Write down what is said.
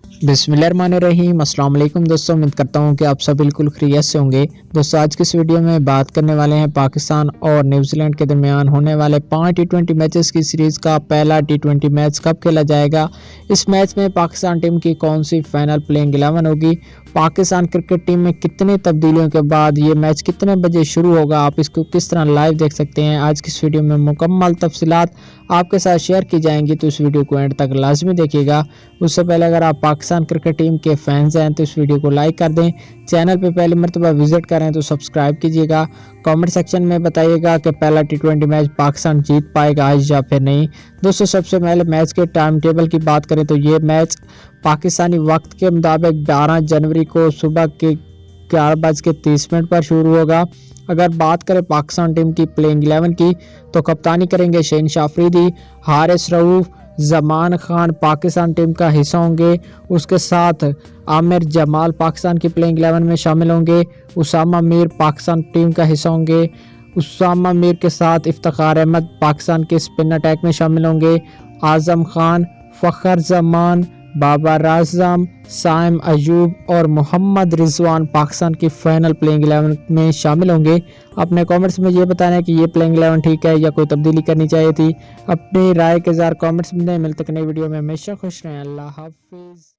बिस्मिल्लाहिर्रहमानिर्रहीम। अस्सलाम वालेकुम दोस्तों, उम्मीद करता हूँ कि आप सब बिल्कुल खैरियत से होंगे। दोस्तों, आज की इस वीडियो में बात करने वाले हैं पाकिस्तान और न्यूजीलैंड के दरमियान होने वाले 5 टी20 मैचेस की सीरीज़ का पहला टी20 मैच कब खेला जाएगा। इस मैच में पाकिस्तान टीम की कौन सी फाइनल प्लेइंग 11 होगी, पाकिस्तान क्रिकेट टीम में कितनी तब्दीलियों के बाद ये मैच कितने बजे शुरू होगा, आप इसको किस तरह लाइव देख सकते हैं। आज की इस वीडियो में मुकम्मल तफसीलात आपके साथ शेयर की जाएंगी, तो इस वीडियो को एंड तक लाजमी देखिएगा। उससे पहले अगर आप पाकिस्तान क्रिकेट टीम के फैंस हैं तो इस वीडियो को लाइक कर दें, चैनल पे पहली मरतबा विजिट करें तो सब्सक्राइब कीजिएगा। कमेंट सेक्शन में बताइएगा कि पहला टी20 मैच पाकिस्तान जीत पाएगा आज या फिर नहीं। दोस्तों, सबसे पहले मैच के टाइम टेबल की बात करें तो ये मैच पाकिस्तानी वक्त के मुताबिक 12 जनवरी को सुबह के 11:30 पर शुरू होगा। अगर बात करें पाकिस्तान टीम की प्लेइंग 11 की तो कप्तानी करेंगे शहनशाह अफरीदी, हारिस रऊफ, जमान खान पाकिस्तान टीम का हिस्सा होंगे। उसके साथ आमिर जमाल पाकिस्तान की प्लेइंग 11 में शामिल होंगे। उसामा मीर पाकिस्तान टीम का हिस्सा होंगे। उसामा मीर के साथ इफ्तिखार अहमद पाकिस्तान के स्पिन अटैक में शामिल होंगे। आजम खान, फ़खर जमान, बाबर आजम, साइम अयूब और मोहम्मद रिजवान पाकिस्तान की फाइनल प्लेइंग 11 में शामिल होंगे। अपने कमेंट्स में ये बताना है कि ये प्लेइंग 11 ठीक है या कोई तब्दीली करनी चाहिए थी। अपनी राय के ज़ार कमेंट्स में दें। मिलते हैं नई वीडियो में, हमेशा खुश रहें। अल्लाह हाफिज़।